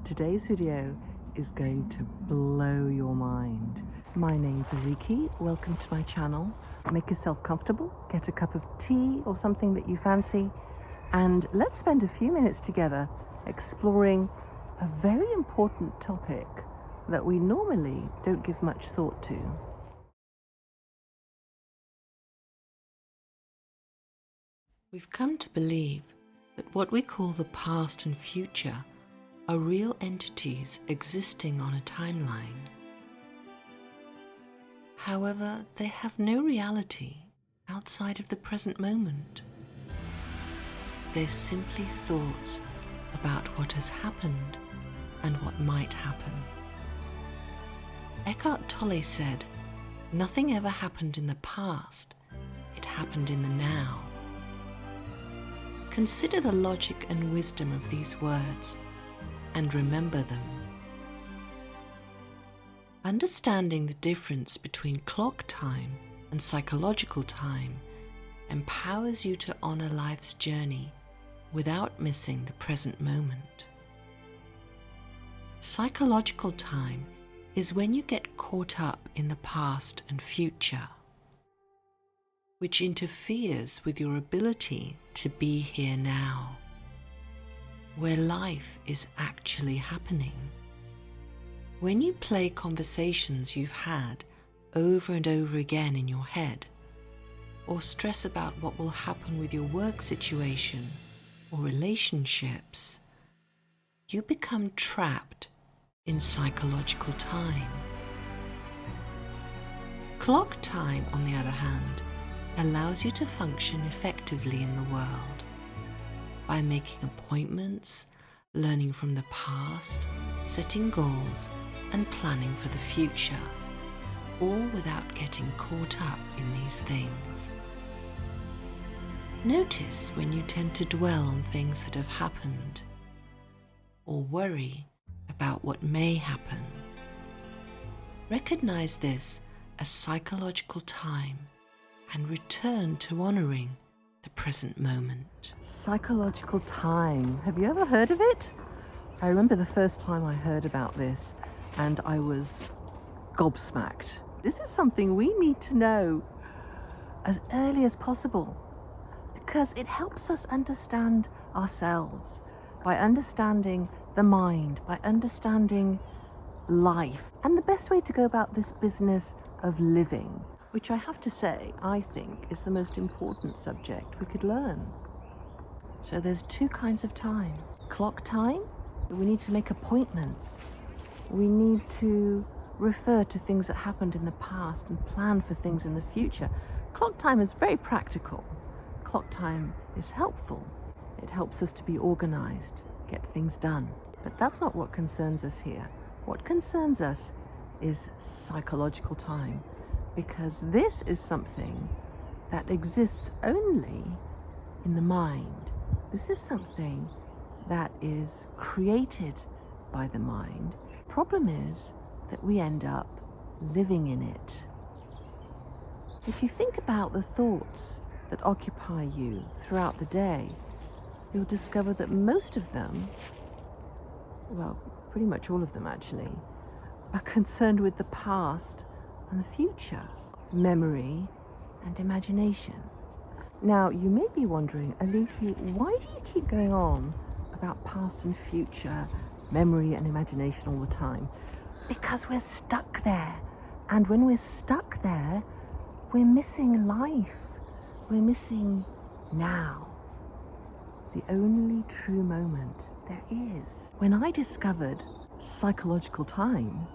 Today's video is going to blow your mind. My name's Ariki, welcome to my channel. Make yourself comfortable, get a cup of tea or something that you fancy, and let's spend a few minutes together exploring a very important topic that we normally don't give much thought to. We've come to believe that what we call the past and future are real entities existing on a timeline. However, they have no reality outside of the present moment. They're simply thoughts about what has happened and what might happen. Eckhart Tolle said, "Nothing ever happened in the past, it happened in the now." Consider the logic and wisdom of these words and remember them. Understanding the difference between clock time and psychological time empowers you to honor life's journey without missing the present moment. Psychological time is when you get caught up in the past and future, which interferes with your ability to be here now, where life is actually happening. When you play conversations you've had over and over again in your head, or stress about what will happen with your work situation or relationships, you become trapped in psychological time. Clock time, on the other hand, allows you to function effectively in the world by making appointments, learning from the past, setting goals, and planning for the future, all without getting caught up in these things. Notice when you tend to dwell on things that have happened, or worry about what may happen. Recognize this as psychological time and return to honoring the present moment. Psychological time. Have you ever heard of it? I remember the first time I heard about this and I was gobsmacked. This is something we need to know as early as possible because it helps us understand ourselves by understanding the mind, by understanding life, and the best way to go about this business of living, which I have to say, I think is the most important subject we could learn. So there's two kinds of time. Clock time, we need to make appointments. We need to refer to things that happened in the past and plan for things in the future. Clock time is very practical. Clock time is helpful. It helps us to be organized, get things done. But that's not what concerns us here. What concerns us is psychological time, because this is something that exists only in the mind. This is something that is created by the mind. Problem is that we end up living in it. If you think about the thoughts that occupy you throughout the day, you'll discover that most of them, well, pretty much all of them actually, are concerned with the past and the future, memory and imagination. Now, you may be wondering, Aliki, why do you keep going on about past and future, memory and imagination all the time? Because we're stuck there. And when we're stuck there, we're missing life. We're missing now. The only true moment there is. When I discovered psychological time,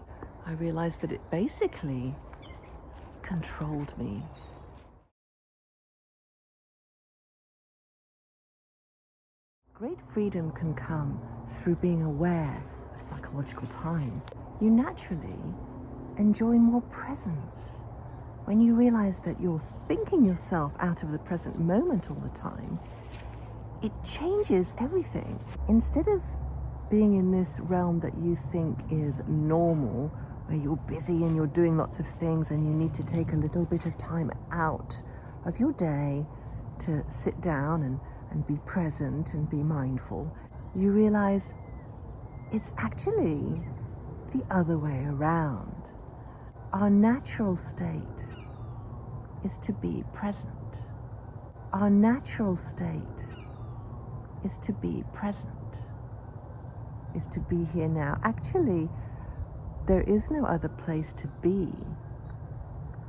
I realized that it basically controlled me. Great freedom can come through being aware of psychological time. You naturally enjoy more presence. When you realize that you're thinking yourself out of the present moment all the time, it changes everything. Instead of being in this realm that you think is normal, where you're busy and you're doing lots of things and you need to take a little bit of time out of your day to sit down and be present and be mindful, you realize It's actually the other way around. Our natural state is to be present. Our natural state is to be present, is to be here now. Actually, there is no other place to be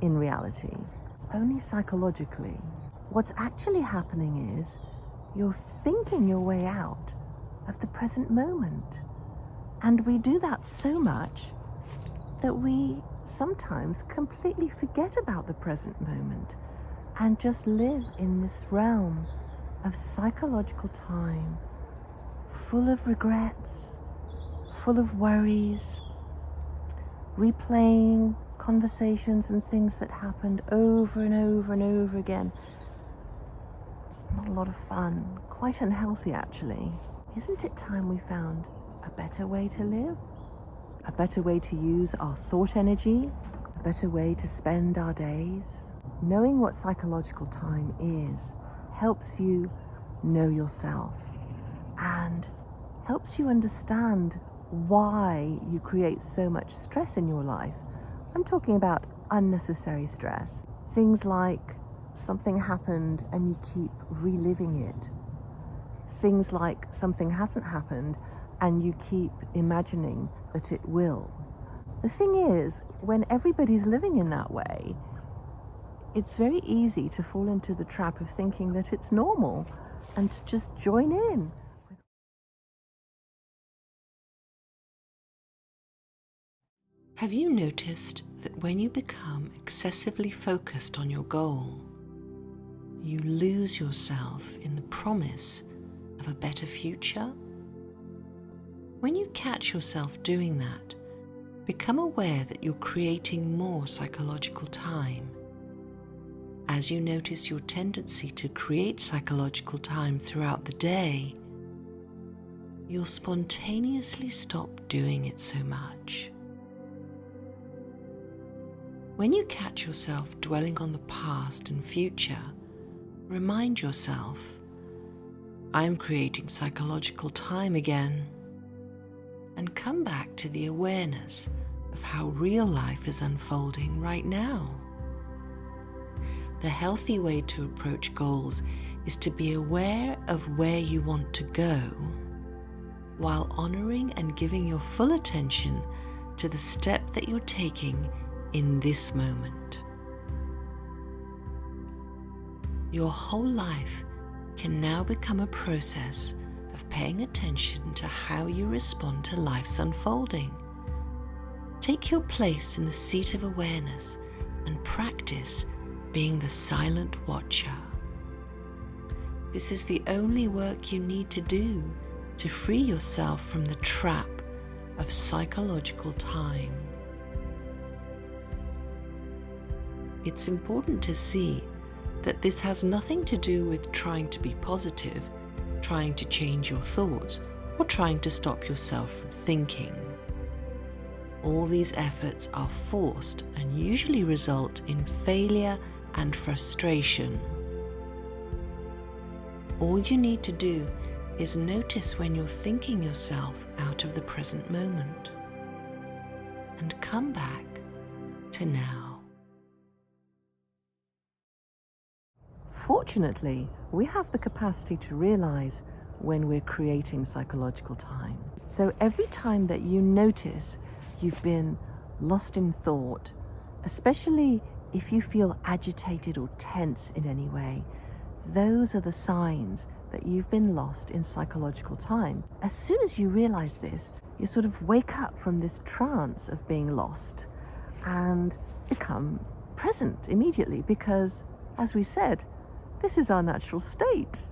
in reality, only psychologically. What's actually happening is you're thinking your way out of the present moment. And we do that so much that we sometimes completely forget about the present moment and just live in this realm of psychological time, full of regrets, full of worries, replaying conversations and things that happened over and over and over again. It's not a lot of fun, quite unhealthy actually. Isn't it time we found a better way to live? A better way to use our thought energy? A better way to spend our days? Knowing what psychological time is helps you know yourself and helps you understand why you create so much stress in your life. I'm talking about unnecessary stress. Things like something happened and you keep reliving it. Things like something hasn't happened and you keep imagining that it will. The thing is, when everybody's living in that way, it's very easy to fall into the trap of thinking that it's normal and to just join in. Have you noticed that when you become excessively focused on your goal, you lose yourself in the promise of a better future? When you catch yourself doing that, become aware that you're creating more psychological time. As you notice your tendency to create psychological time throughout the day, you'll spontaneously stop doing it so much. When you catch yourself dwelling on the past and future, remind yourself, I'm creating psychological time again, and come back to the awareness of how real life is unfolding right now. The healthy way to approach goals is to be aware of where you want to go, while honoring and giving your full attention to the step that you're taking in this moment. Your whole life can now become a process of paying attention to how you respond to life's unfolding. Take your place in the seat of awareness and practice being the silent watcher. This is the only work you need to do to free yourself from the trap of psychological time. It's important to see that this has nothing to do with trying to be positive, trying to change your thoughts, or trying to stop yourself from thinking. All these efforts are forced and usually result in failure and frustration. All you need to do is notice when you're thinking yourself out of the present moment and come back to now. Fortunately, we have the capacity to realize when we're creating psychological time. So every time that you notice you've been lost in thought, especially if you feel agitated or tense in any way, those are the signs that you've been lost in psychological time. As soon as you realize this, you sort of wake up from this trance of being lost and become present immediately because, as we said, this is our natural state,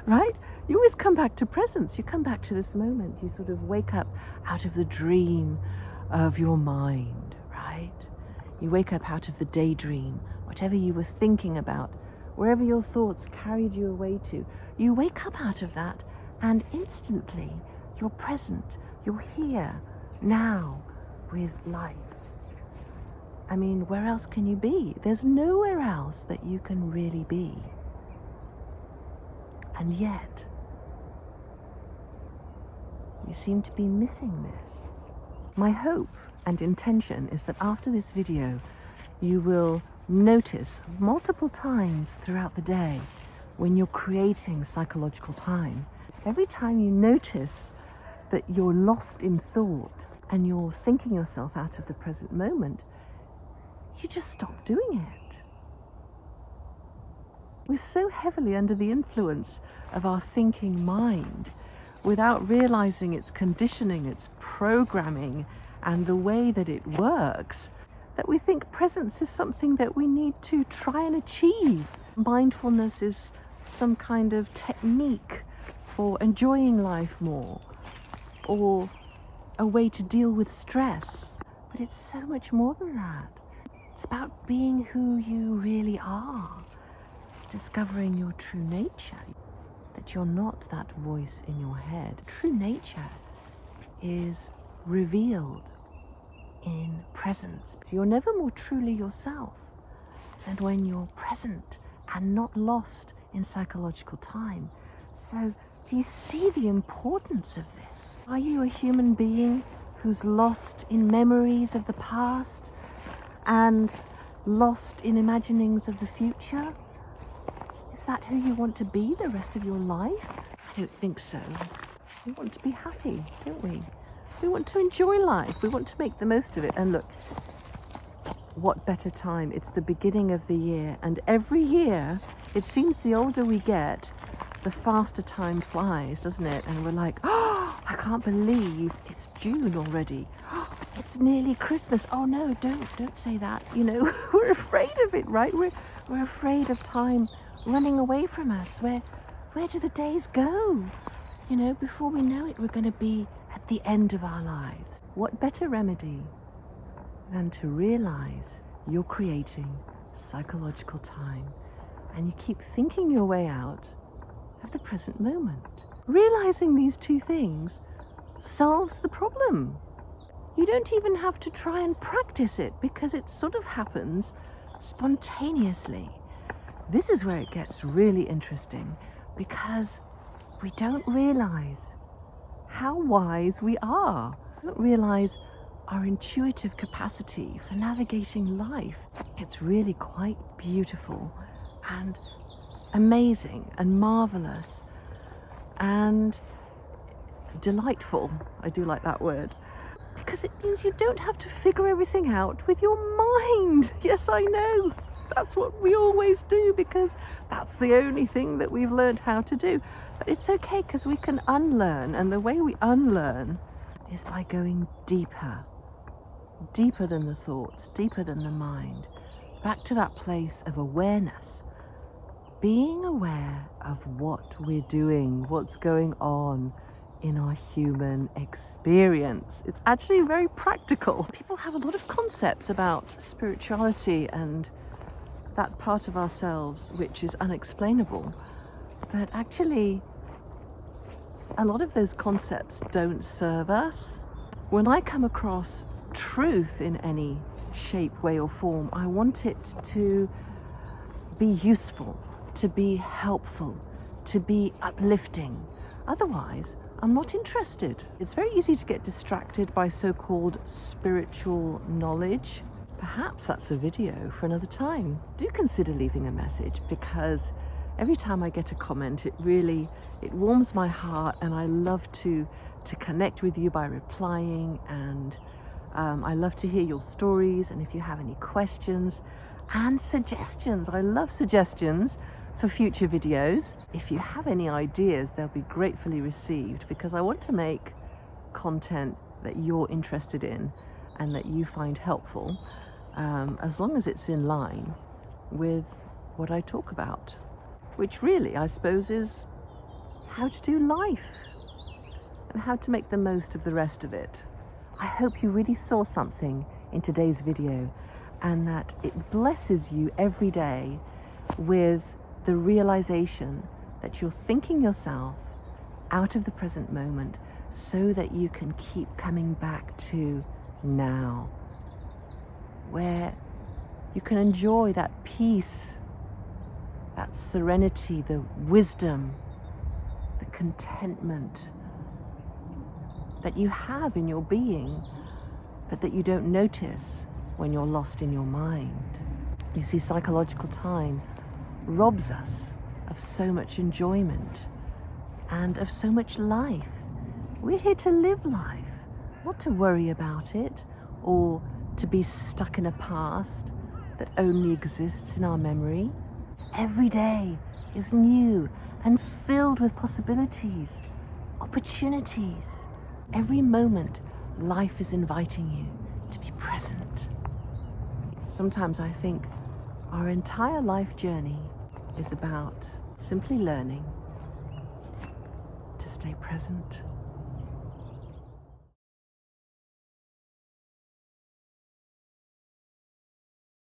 right? You always come back to presence. You come back to this moment. You sort of wake up out of the dream of your mind, right? You wake up out of the daydream, whatever you were thinking about, wherever your thoughts carried you away to. You wake up out of that and instantly you're present. You're here, now, with life. I mean, where else can you be? There's nowhere else that you can really be. And yet, You seem to be missing this. My hope and intention is that after this video, you will notice multiple times throughout the day when you're creating psychological time. Every time you notice that you're lost in thought and you're thinking yourself out of the present moment, you just stop doing it. We're so heavily under the influence of our thinking mind without realizing its conditioning, its programming, and the way that it works, that we think presence is something that we need to try and achieve. Mindfulness is some kind of technique for enjoying life more, or a way to deal with stress. But it's so much more than that. It's about being who you really are, discovering your true nature, that you're not that voice in your head. True nature is revealed in presence. You're never more truly yourself than when you're present and not lost in psychological time. So, do you see the importance of this? Are you a human being who's lost in memories of the past and lost in imaginings of the future? Is that who you want to be the rest of your life? I don't think so. We want to be happy, don't we? We want to enjoy life. We want to make the most of it. And look, what better time? It's the beginning of the year. And every year, it seems the older we get, the faster time flies, doesn't it? And we're like, oh, I can't believe it's June already. Oh, it's nearly Christmas. Oh no, don't say that. You know, we're afraid of it, right? We're afraid of time running away from us. Where do the days go? You know, before we know it, we're going to be at the end of our lives. What better remedy than to realize you're creating psychological time, and you keep thinking your way out of the present moment. Realizing these two things solves the problem. You don't even have to try and practice it, because it sort of happens spontaneously. This is where it gets really interesting, because we don't realize how wise we are. We don't realize our intuitive capacity for navigating life. It's really quite beautiful and amazing and marvelous and delightful. I do like that word, because it means you don't have to figure everything out with your mind. Yes, I know. That's what we always do, because that's the only thing that we've learned how to do. But it's okay, because we can unlearn, and the way we unlearn is by going deeper. Deeper than the thoughts, deeper than the mind. Back to that place of awareness. Being aware of what we're doing, what's going on in our human experience. It's actually very practical. People have a lot of concepts about spirituality and that part of ourselves which is unexplainable. But actually, a lot of those concepts don't serve us. When I come across truth in any shape, way or form, I want it to be useful, to be helpful, to be uplifting. Otherwise, I'm not interested. It's very easy to get distracted by so-called spiritual knowledge. Perhaps that's a video for another time. Do consider leaving a message, because every time I get a comment, it warms my heart, and I love to connect with you by replying, and I love to hear your stories, and if you have any questions and suggestions. I love suggestions for future videos. If you have any ideas, they'll be gratefully received, because I want to make content that you're interested in and that you find helpful, as long as it's in line with what I talk about, which really, I suppose, is how to do life and how to make the most of the rest of it. I hope you really saw something in today's video, and that it blesses you every day with the realization that you're thinking yourself out of the present moment, so that you can keep coming back to now, where you can enjoy that peace, that serenity, the wisdom, the contentment, that you have in your being, but that you don't notice when you're lost in your mind. You see, psychological time robs us of so much enjoyment and of so much life. We're here to live life, not to worry about it or to be stuck in a past that only exists in our memory. Every day is new and filled with possibilities, opportunities. Every moment, life is inviting you to be present. Sometimes I think our entire life journey is about simply learning to stay present.